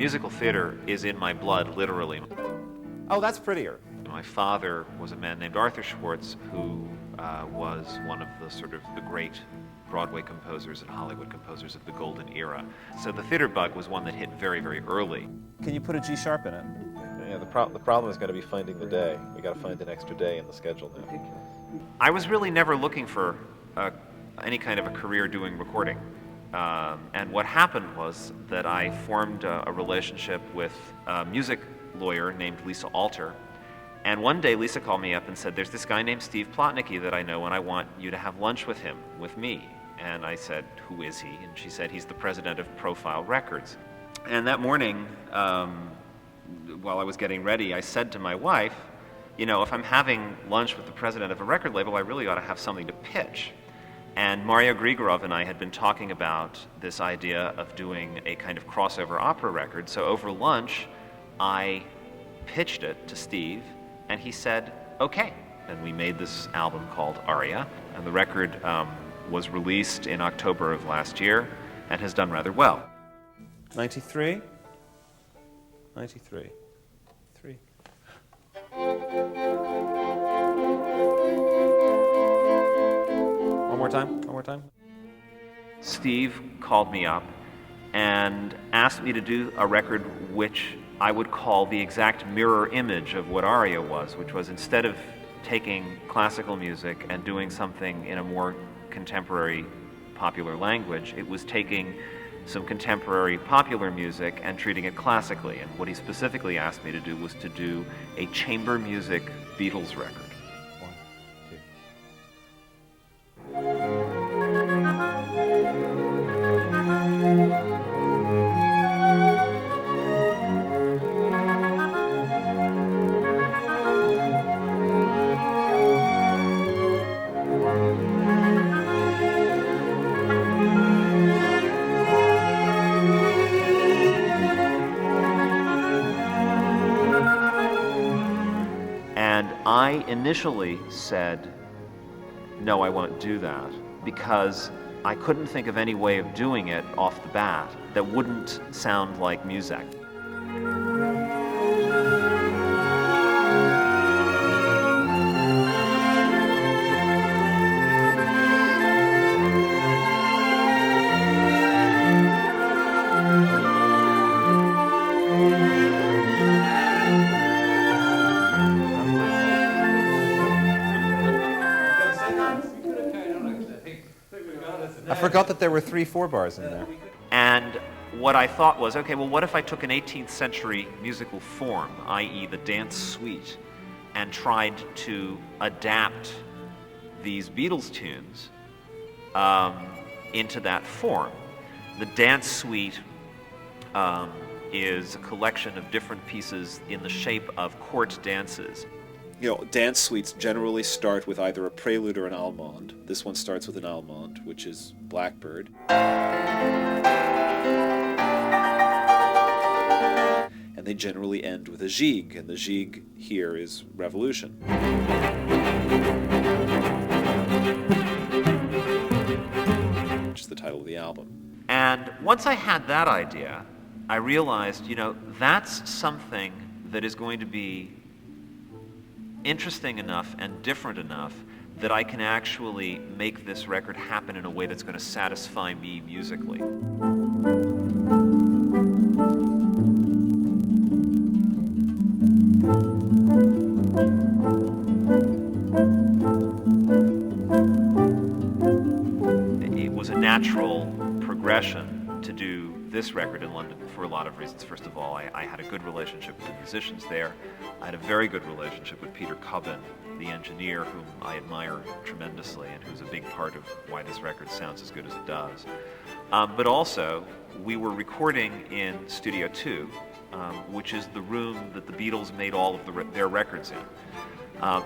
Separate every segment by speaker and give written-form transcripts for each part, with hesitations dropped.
Speaker 1: musical theater is in my blood, literally.
Speaker 2: Oh, that's prettier.
Speaker 1: My father was a man named Arthur Schwartz, who was one of the great Broadway composers and Hollywood composers of the golden era. So the theater bug was one that hit very, very early.
Speaker 2: Can you put a G sharp in it?
Speaker 3: Yeah, the problem is going to be finding the day. We got to find an extra day in the schedule now.
Speaker 1: I was really never looking for any kind of a career doing recording. And what happened was that I formed a relationship with a music lawyer named Lisa Alter. And one day Lisa called me up and said, there's this guy named Steve Plotnicki that I know, and I want you to have lunch with him, with me. And I said, who is he? And she said, he's the president of Profile Records. And that morning, while I was getting ready, I said to my wife, you know, if I'm having lunch with the president of a record label, I really ought to have something to pitch. And Mario Grigorov and I had been talking about this idea of doing a kind of crossover opera record. So over lunch, I pitched it to Steve, and he said, okay. And we made this album called Aria, and the record was released in October of last year and has done rather well.
Speaker 2: 93? 93. 3. One more time, one more time.
Speaker 1: Steve called me up and asked me to do a record which I would call the exact mirror image of what Aria was, which was, instead of taking classical music and doing something in a more contemporary popular language, it was taking some contemporary popular music and treating it classically. And what he specifically asked me to do was to do a chamber music Beatles record.
Speaker 2: 1, 2.
Speaker 1: And I initially said, no, I won't do that, because I couldn't think of any way of doing it off the bat that wouldn't sound like music.
Speaker 2: I forgot that there were 3 4-bars in there.
Speaker 1: And what I thought was, okay, well, what if I took an 18th century musical form, i.e. the dance suite, and tried to adapt these Beatles tunes into that form? The dance suite is a collection of different pieces in the shape of court dances.
Speaker 3: You know, dance suites generally start with either a prelude or an allemande. This one starts with an allemande, which is Blackbird. And they generally end with a gigue, and the gigue here is Revolution. Which is the title of the album.
Speaker 1: And once I had that idea, I realized, you know, that's something that is going to be interesting enough and different enough that I can actually make this record happen in a way that's going to satisfy me musically. It was a natural progression to do this record in London for a lot of reasons. First of all, I had a good relationship with the musicians there. I had a very good relationship with Peter Cubbin, the engineer, whom I admire tremendously and who's a big part of why this record sounds as good as it does. But also, we were recording in Studio 2, which is the room that the Beatles made all of their records in.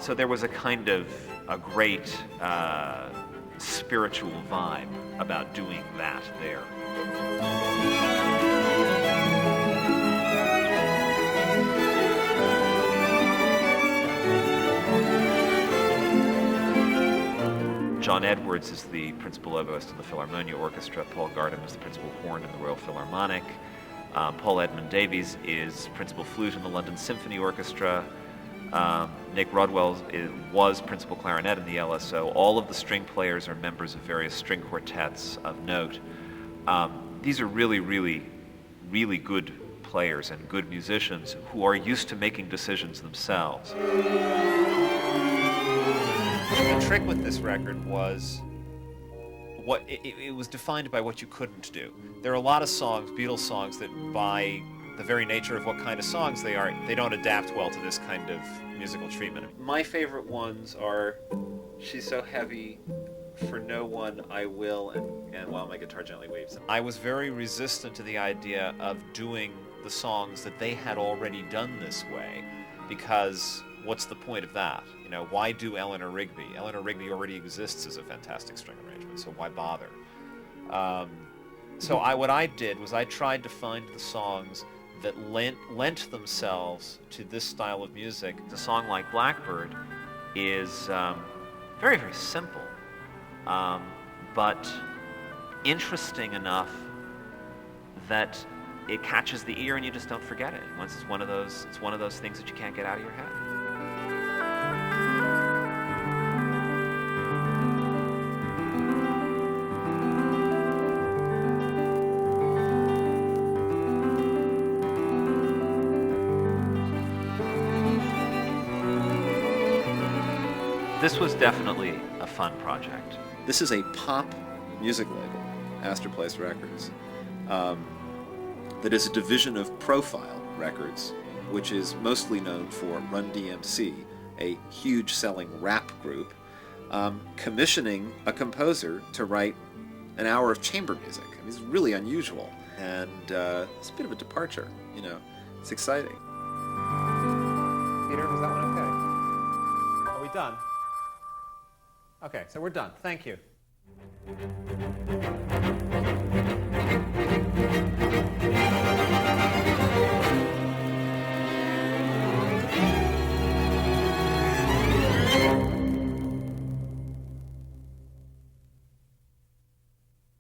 Speaker 1: So there was a kind of a great spiritual vibe about doing that there. John Edwards is the principal oboist in the Philharmonia Orchestra. Paul Gardam is the principal horn in the Royal Philharmonic. Paul Edmund Davies is principal flute in the London Symphony Orchestra. Nick Rodwell was principal clarinet in the LSO. All of the string players are members of various string quartets of note. These are really, really, really good players and good musicians who are used to making decisions themselves. The trick with this record was it was defined by what you couldn't do. There are a lot of songs, Beatles songs, that by the very nature of what kind of songs they are, they don't adapt well to this kind of musical treatment. My favorite ones are She's So Heavy, For No One I Will, and While My Guitar Gently Weeps. I was very resistant to the idea of doing the songs that they had already done this way, because what's the point of that? You know, why do Eleanor Rigby? Eleanor Rigby already exists as a fantastic string arrangement, so why bother? What I did was I tried to find the songs that lent themselves to this style of music. A song like Blackbird is very, very simple, but interesting enough that it catches the ear and you just don't forget it. Once it's one of those things that you can't get out of your head. This was definitely a fun project.
Speaker 3: This is a pop music label, Astor Place Records, that is a division of Profile Records, which is mostly known for Run DMC, a huge selling rap group, commissioning a composer to write an hour of chamber music. I mean, it's really unusual, and it's a bit of a departure, you know. It's exciting.
Speaker 2: Peter, was that one okay? Are we done? Okay, so we're done. Thank you.